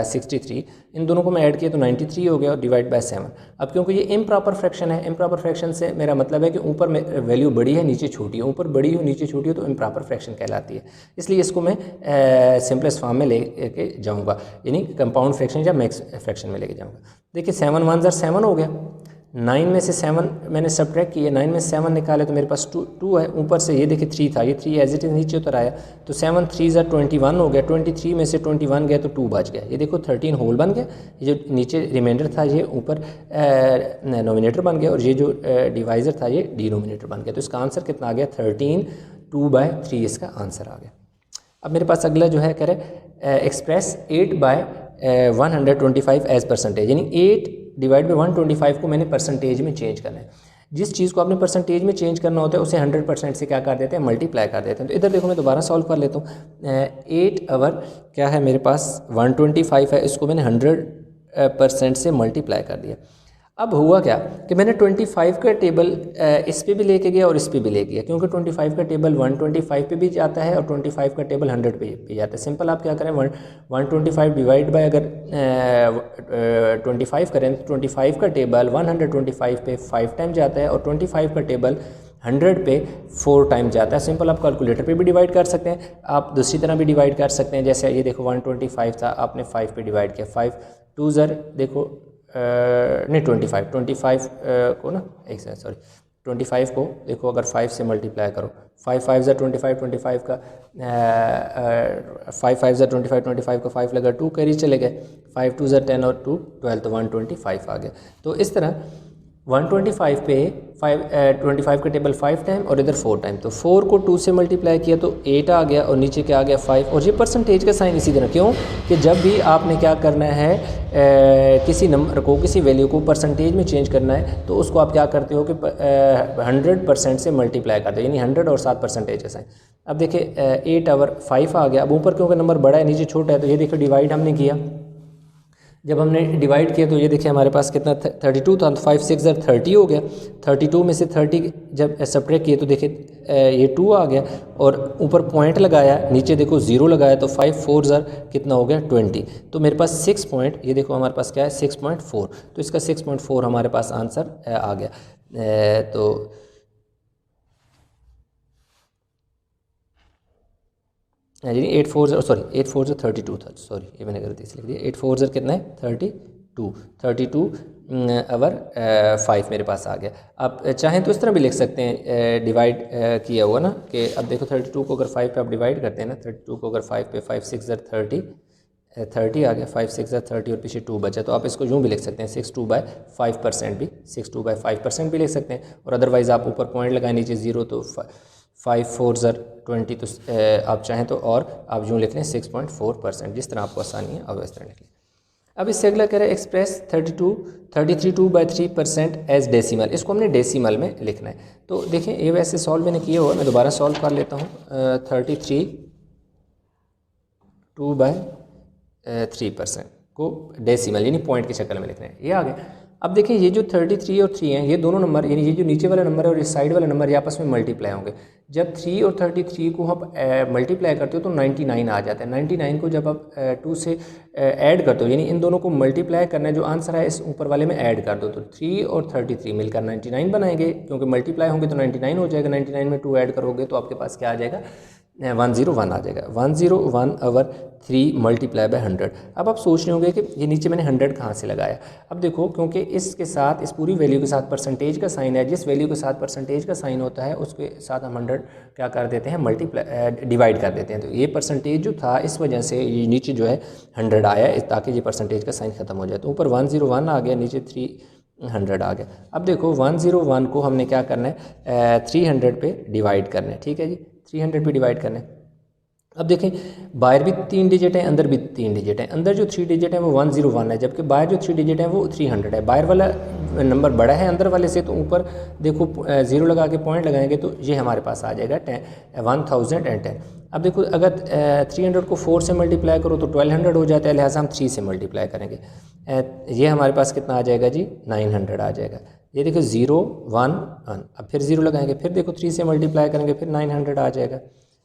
63, इन दोनों को मैं ऐड किया तो 93 हो गया और डिवाइड बाय 7। अब क्योंकि ये इम्प्रॉपर फ्रैक्शन है, इम्प्रॉपर फ्रैक्शन से मेरा मतलब है कि ऊपर में वैल्यू बड़ी है नीचे छोटी है, ऊपर बड़ी हो नीचे छोटी हो तो इम्प्रॉपर फ्रैक्शन कहलाती है, इसलिए इसको मैं सिंपलेस्ट फॉर्म में लेके जाऊँगा, यानी कंपाउंड फ्रैक्शन या मैक्स फ्रैक्शन में लेके जाऊँगा। देखिए 7 1 7 हो गया, 9 में से 7 मैंने सब्ट्रैक्ट किया, 9 में से 7 निकाले तो मेरे पास 2 है, ऊपर से ये देखिए 3 था, ये 3 एज इट इज नीचे उतर आया, तो 7 3 ज़ा 21 हो गया, 23 में से 21 गया तो 2 बच गया, ये देखो 13 होल बन गया, ये जो नीचे रिमाइंडर था ये ऊपर नोमिनेटर बन गया और ये जो डिवाइज़र था ये डिनोमिनेटर बन गया, तो इसका आंसर कितना आ गया 13, 2/3 इसका आंसर आ गया। अब मेरे पास अगला जो है कह रहे एक्सप्रेस 8/125 एज परसेंटेज, यानी 8 डिवाइड बाई 125 को मैंने परसेंटेज में चेंज करना है। जिस चीज़ को आपने परसेंटेज में चेंज करना होता है उसे 100% से क्या कर देते हैं, मल्टीप्लाई कर देते हैं। तो इधर देखो मैं दोबारा सॉल्व कर लेता हूँ। 8 आवर क्या है मेरे पास 125 है, इसको मैंने 100% से मल्टीप्लाई कर दिया। अब हुआ क्या कि मैंने 25 का टेबल इस पे भी लेके गया और इस पे भी ले गया, क्योंकि 25 का टेबल 125 पे भी जाता है और 25 का टेबल 100 पे भी जाता है। सिंपल आप क्या करें 125 डिवाइड बाय अगर 25 करें तो 25 का टेबल 125 पे 5 टाइम जाता है और 25 का टेबल 100 पे 4 टाइम जाता है। सिंपल आप कैलकुलेटर पे भी डिवाइड कर सकते हैं, आप दूसरी तरह भी डिवाइड कर सकते हैं, जैसे ये देखो 125 था आपने 5 पे डिवाइड किया, 5 2 ज़र देखो नहीं 25 को ना एक सेकंड सॉरी 25 को देखो अगर 5 से मल्टीप्लाई करो, 5 5 ज़ा 25 का 5 5 ज़ा 25 का 5 लगा 2 कैरी चले गए, 5 2 ज़ा 10 और 2 12 तो 125 आ गया। तो इस तरह 125 पे 25 का टेबल 5 टाइम और इधर 4 टाइम, तो 4 को 2 से मल्टीप्लाई किया तो 8 आ गया और नीचे क्या आ गया 5, और ये परसेंटेज का साइन इसी तरह, क्यों कि जब भी आपने क्या करना है किसी नंबर को किसी वैल्यू को परसेंटेज में चेंज करना है तो उसको आप क्या करते हो कि 100% से मल्टीप्लाई करते हो, यानी 100 और 7 परसेंटेज का साइन। अब देखिए 8 आवर 5 आ गया, अब ऊपर क्योंकि नंबर बड़ा है नीचे छोटा है तो ये देखो डिवाइड हमने किया, जब हमने डिवाइड किया तो ये देखिए हमारे पास कितना 32 था, तो 5 6 ज़र 30 हो गया, 32 में से 30 जब सब्ट्रैक्ट किए तो देखिए ये 2 आ गया और ऊपर पॉइंट लगाया, नीचे देखो 0 लगाया तो 5 4 ज़र कितना हो गया 20, तो मेरे पास 6 पॉइंट ये देखो हमारे पास क्या है 6.4, तो इसका 6.4 हमारे पास आंसर आ गया। तो यानी 8 4 ज़र 32 था, सॉरी ये मैंने गलती से लिख दिया, 8 4 ज़र कितना है 32 आवर 5 मेरे पास आ गया। आप चाहें तो इस तरह भी लिख सकते हैं डिवाइड किया हुआ ना, कि अब देखो 32 को अगर 5 पे आप डिवाइड करते हैं ना, 32 को अगर 5 पे 5 6 ज़र 30 आ गया, 5 6 ज़र 30 और पीछे 2 बचा, तो आप इसको यूँ भी लिख सकते हैं 62/5% भी 62/5% भी लिख सकते हैं, और अदरवाइज़ आप ऊपर पॉइंट लगाए नीचे 0 तो 5 4 ज़र 20, तो आप चाहें तो और आप यूँ लिख लें 6.4%, जिस तरह आपको आसानी है अब इस तरह लिख लें। अब इससे अगला कह रहा है एक्सप्रेस 33.3% एज डेसिमल, इसको हमने डेसिमल में लिखना है। तो देखें ये वैसे सॉल्व मैंने किया हुआ, मैं दोबारा सॉल्व कर लेता हूँ। 33.2/3% को डेसिमल यानी पॉइंट की शक्ल में लिखना है, ये आ गया। अब देखिए ये जो 33 और 3 हैं, ये दोनों नंबर यानी ये जो नीचे वाला नंबर है और इस साइड वाला नंबर ये आपस में मल्टीप्लाई होंगे। जब 3 और 33 को आप मल्टीप्लाई करते हो तो 99 आ जाता है। 99 को जब आप 2 से ऐड करते हो, यानी इन दोनों को मल्टीप्लाई करना है, जो आंसर है इस ऊपर वाले में ऐड कर दो, तो 3 और 33 मिलकर 99 बनाएंगे, क्योंकि मल्टीप्लाई होंगे तो 99 हो जाएगा। 99 में 2 ऐड करोगे तो आपके पास क्या आ जाएगा, 101 आ जाएगा। 101/3 मल्टीप्लाई बाय 100। अब आप सोच रहे होंगे कि ये नीचे मैंने 100 कहाँ से लगाया। अब देखो, क्योंकि इसके साथ, इस पूरी वैल्यू के साथ परसेंटेज का साइन है, जिस वैल्यू के साथ परसेंटेज का साइन होता है उसके साथ हम 100 क्या कर देते हैं, मल्टीप्लाई डिवाइड कर देते हैं। तो ये परसेंटेज जो था इस वजह से ये नीचे जो है 100 आया, ताकि ये परसेंटेज का साइन ख़त्म हो जाए। तो ऊपर 101 आ गया, नीचे 300 आ गया। अब देखो 101 को हमने क्या करना है, 300 पे डिवाइड करना है, ठीक है जी, 300 पे डिवाइड करना है। अब देखें बाहर भी 3 डिजिट है, अंदर भी 3 डिजिट है। अंदर जो 3 डिजिट है वो 101 है, जबकि बाहर जो 3 डिजिट है वो 300 है। बाहर वाला नंबर बड़ा है अंदर वाले से, तो ऊपर देखो 0 लगा के पॉइंट लगाएंगे तो ये हमारे पास आ जाएगा 1010। अब देखो अगर 300 को 4 से मल्टीप्लाई करो तो 1200 हो जाता है, लिहाजा हम 3 से मल्टीप्लाई करेंगे। ये हमारे पास कितना आ जाएगा जी, 900 आ जाएगा। ये देखो 0 1 1, अब फिर 0 लगाएंगे, फिर देखो 3 से मल्टीप्लाई करेंगे, फिर 900 आ जाएगा।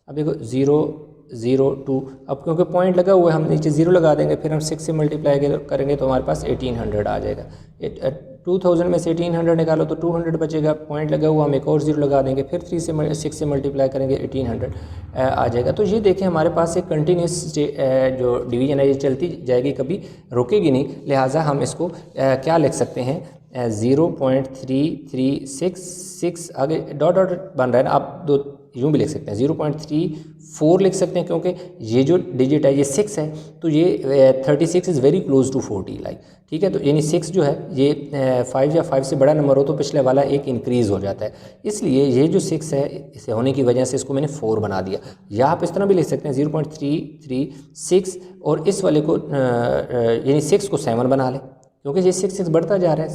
अब देखो 0 0 2, अब क्योंकि पॉइंट लगा हुआ है हम नीचे 0 लगा देंगे, फिर हम 6 से मल्टीप्लाई करेंगे तो हमारे पास 1800 आ जाएगा। 2000 में से 1800 निकालो तो 200 बचेगा, पॉइंट लगा हुआ हम एक और 0 लगा देंगे, फिर 6 से मल्टीप्लाई करेंगे 1800 आ जाएगा। तो ये देखें हमारे पास एक कंटिन्यूस जो डिवीजन है ये चलती जाएगी, कभी रुकेगी नहीं। लिहाजा हम इसको क्या लिख सकते हैं, 0.3366 आगे डॉट डॉट बन रहा है ना, आप दो यूँ भी लिख सकते हैं, 0.34 लिख सकते हैं, क्योंकि ये जो डिजिट है ये 6 है, तो ये 36 is very close to 40 like, ठीक है। तो यानी 6 जो है ये 5 या 5 से बड़ा नंबर हो तो पिछले वाला एक इंक्रीज़ हो जाता है, इसलिए ये जो 6 है इसे होने की वजह से इसको मैंने 4 बना दिया। या आप इस तरह भी लिख सकते हैं 0.336 और इस वाले को यानी 6 को 7 बना लें, क्योंकि ये 6 बढ़ता जा रहा है,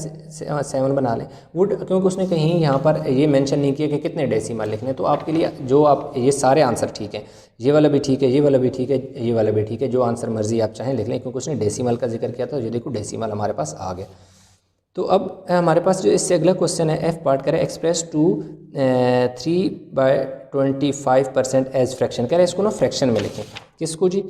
7 बना लें। वुड क्योंकि उसने कहीं यहाँ पर ये मेंशन नहीं किया कि कितने डेसिमल लिखने, तो आपके लिए जो आप ये सारे आंसर ठीक हैं, ये वाला भी ठीक है, ये वाला भी ठीक है, ये वाला भी ठीक है, जो आंसर मर्जी आप चाहें लिख लें, क्योंकि उसने डेसिमल का जिक्र किया था। ये देखो डेसिमल हमारे पास आ गया। तो अब हमारे पास जो इससे अगला क्वेश्चन है, एफ पार्ट करें, एक्सप्रेस 3/25% एज फ्रैक्शन, कह रहे हैं इसको ना फ्रैक्शन में लिखें। किसको जी,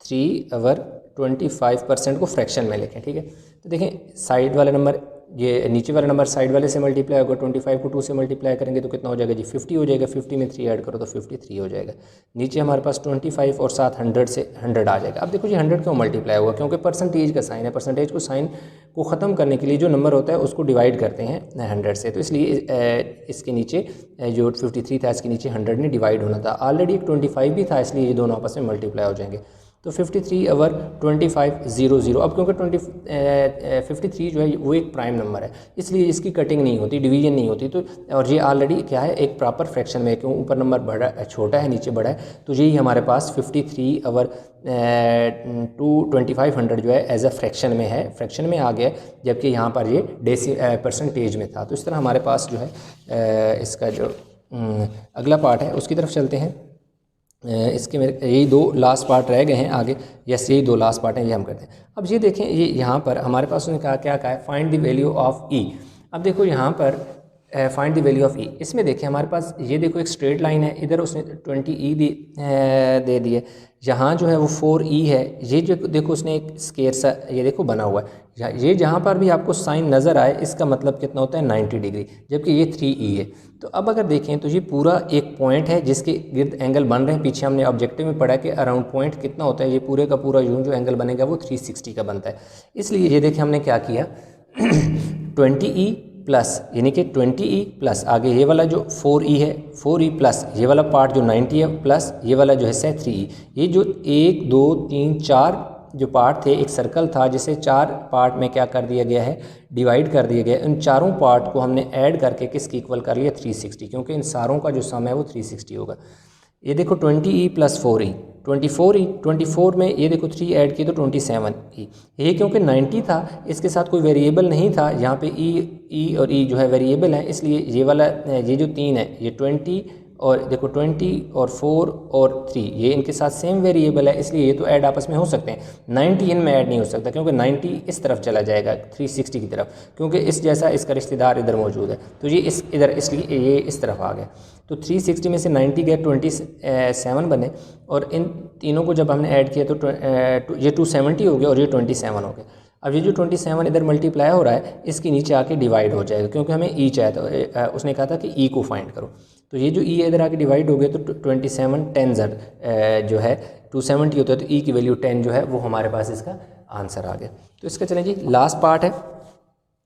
3/25% को फ्रैक्शन में लिखें, ठीक है। तो देखें साइड वाला नंबर, ये नीचे वाला नंबर साइड वाले से मल्टीप्लाई होगा, 25 को 2 से मल्टीप्लाई करेंगे तो कितना हो जाएगा जी, 50 हो जाएगा। 50 में 3 ऐड करो तो 53 हो जाएगा। नीचे हमारे पास 25 और साथ 100 से 100 आ जाएगा। अब देखो जी 100 क्यों मल्टीप्लाई हुआ, क्योंकि परसेंटेज का साइन है, परसेंटेज को साइन को ख़त्म करने के लिए जो नंबर होता है उसको डिवाइड करते हैं 100 से, तो इसलिए इसके नीचे जो 53 था इसके नीचे 100 ने डिवाइड होना था। ऑलरेडी एक 25 भी था, इसलिए ये दोनों आपस में मल्टीप्लाई हो जाएंगे। तो 53/2500। अब क्योंकि 53 जो है वो एक प्राइम नंबर है, इसलिए इसकी कटिंग नहीं होती, डिवीजन नहीं होती। तो और ये ऑलरेडी क्या है, एक प्रॉपर फ्रैक्शन में, क्यों ऊपर नंबर बड़ा छोटा है नीचे बड़ा है, तो यही हमारे पास 53/2500 जो है एज अ फ्रैक्शन में है, फ्रैक्शन में आ गया, जबकि यहाँ पर ये परसेंटेज में था। तो इस तरह हमारे पास जो है इसका जो अगला पार्ट है उसकी तरफ चलते हैं। इसके मेरे यही 2 लास्ट पार्ट रह गए हैं आगे, यस यही 2 लास्ट पार्ट हैं, ये हम करते हैं। अब ये देखें, ये यहाँ पर हमारे पास उसने कहा क्या कहा है, फाइंड द वैल्यू ऑफ ई। अब देखो यहाँ पर फाइंड द वैल्यू ऑफ ई, इसमें देखें हमारे पास ये देखो एक स्ट्रेट लाइन है, इधर उसने 20e दे दिए, यहाँ जो है वो 4e है। ये जो देखो उसने एक स्केयर सा ये देखो बना हुआ है, ये जहाँ पर भी आपको साइन नज़र आए इसका मतलब कितना होता है 90 डिग्री, जबकि ये 3e है। तो अब अगर देखें तो ये पूरा एक पॉइंट है जिसके गिर्द एंगल बन रहे हैं। पीछे हमने ऑब्जेक्टिव में पढ़ा कि अराउंड पॉइंट कितना होता है, ये पूरे का पूरा यूं जो एंगल बनेगा वो 360 का बनता है। इसलिए ये देखें हमने क्या किया 20e प्लस, यानी कि 20e प्लस आगे ये वाला जो 4e है, 4e प्लस ये वाला पार्ट जो 90 है, प्लस ये वाला जो है 3e। ये जो 1 2 3 4 जो पार्ट थे, एक सर्कल था जिसे 4 पार्ट में क्या कर दिया गया है, डिवाइड कर दिया गया। इन चारों पार्ट को हमने ऐड करके किसकी इक्वल कर लिया 360, क्योंकि इन सारों का जो सम है वो 360 होगा। ये देखो 20e + 4e 24e 24 में ये देखो 3 ऐड किए तो 27e। ये क्योंकि 90 था, इसके साथ कोई वेरिएबल नहीं था, यहाँ पे ई और ई जो है वेरिएबल है, इसलिए ये वाला ये जो 3 है ये 20 और देखो 20 और 4 और 3 ये इनके साथ सेम वेरिएबल है, इसलिए ये तो ऐड आपस में हो सकते हैं। 90 इनमें ऐड नहीं हो सकता क्योंकि 90 इस तरफ चला जाएगा 360 की तरफ, क्योंकि इस जैसा इसका रिश्तेदार इधर मौजूद है, तो ये इस इधर इसलिए ये इस तरफ आ गया। तो 360 में से 90 गए 27 बने, और इन तीनों को जब हमने ऐड किया तो ये 270 हो गया और ये 27 हो गया। अब ये जो 27 इधर मल्टीप्लाई हो रहा है इसके नीचे आके डिवाइड हो जाएगा, क्योंकि हमें ई चाहिए था, उसने कहा था कि ई को फाइंड करो। तो ये जो ई इधर आके डिवाइड हो गया तो 27 10 जो है 270 होता है, तो ई की वैल्यू 10 जो है वो हमारे पास इसका आंसर आ गया। तो इसका चलें जी लास्ट पार्ट है,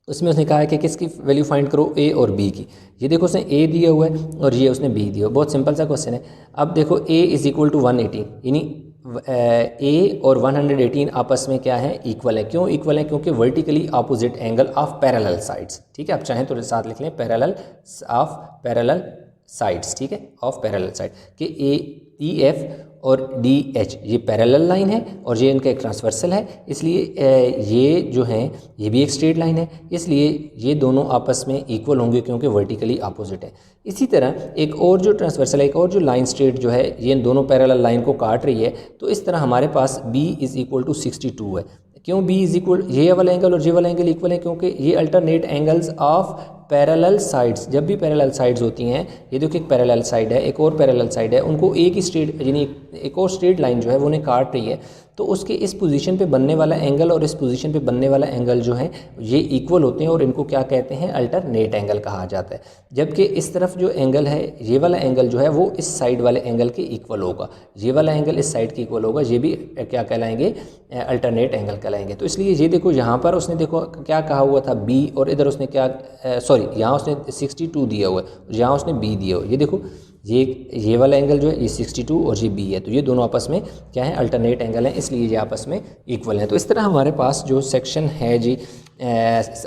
उसमें उसने कहा है कि किसकी वैल्यू फाइंड करो, ए और बी की। ये देखो उसने ए दिया हुआ है और ये उसने बी दिया हुआ, बहुत सिंपल सा क्वेश्चन है। अब देखो ए = 118, यानी ए और 118 आपस में क्या है, इक्वल है। क्यों इक्वल है? क्योंकि vertically opposite angle of parallel sides. ठीक है, आप चाहें तो साथ लिख लें पैरेलल ऑफ पैरेलल साइड्स। ठीक है, ऑफ पैरेलल साइड कि ई एफ और डी एच ये पैरेलल लाइन है और ये इनका एक ट्रांसवर्सल है, इसलिए ये जो हैं ये भी एक स्ट्रेट लाइन है, इसलिए ये दोनों आपस में इक्वल होंगे क्योंकि वर्टिकली अपोजिट है। इसी तरह एक और जो ट्रांसवर्सल है, एक और जो लाइन स्ट्रेट जो है ये इन दोनों पैरेलल लाइन को काट रही है, तो इस तरह हमारे पास b = 62 है। क्यों b = ये वाला एंगल और ये वाला एंगल इक्वल है? क्योंकि ये alternate angles of parallel sides, जब भी पैरेलल साइड्स होती हैं, ये देखो एक पैरेलल साइड है, एक और पैरेलल साइड है, उनको एक ही स्ट्रेट यानी एक और स्ट्रेट लाइन जो है वो उन्हें काट रही है, तो उसके इस पोजीशन पे बनने वाला एंगल और इस पोजीशन पे बनने वाला एंगल जो है ये इक्वल होते हैं और इनको क्या कहते हैं, अल्टरनेट एंगल कहा जाता है। जबकि इस तरफ जो एंगल है, ये वाला एंगल जो है वो इस साइड वाले एंगल के इक्वल होगा, ये वाला एंगल इस साइड के इक्वल होगा, ये भी क्या कहलाएंगे, अल्टरनेट एंगल कहलाएंगे। तो इसलिए ये देखो यहाँ पर उसने देखो क्या कहा हुआ था b, और इधर उसने क्या यहाँ उसने 62 दिया हुआ है, यहाँ उसने b दिया हुआ है। ये देखो ये वाला एंगल जो है ये 62 और ये b है, तो ये दोनों आपस में क्या है, अल्टरनेट एंगल हैं, इसलिए ये आपस में इक्वल हैं। तो इस तरह हमारे पास जो सेक्शन है जी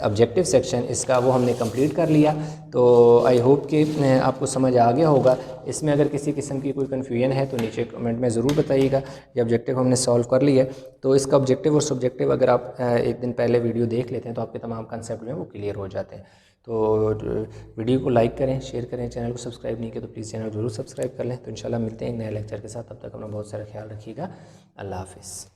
ऑब्जेक्टिव सेक्शन, इसका वो हमने कंप्लीट कर लिया। तो आई होप कि आपको समझ आ गया होगा। इसमें अगर किसी किस्म की कोई कन्फ्यूजन है तो नीचे कमेंट में ज़रूर बताइएगा। ये ऑब्जेक्टिव हमने सॉल्व कर लिया है, तो इसका ऑब्जेक्टिव और सब्जेक्टिव अगर आप एक दिन पहले वीडियो देख लेते हैं तो आपके तमाम कंसेप्ट जो हैं वो क्लियर हो जाते हैं। तो वीडियो को लाइक करें, शेयर करें, चैनल को सब्सक्राइब नहीं किया तो प्लीज़ चैनल को जरूर सब्सक्राइब कर लें। तो इंशाल्लाह मिलते हैं एक नए लेक्चर के साथ, तब तक अपना बहुत सारा ख्याल रखिएगा। अल्लाह हाफिज़।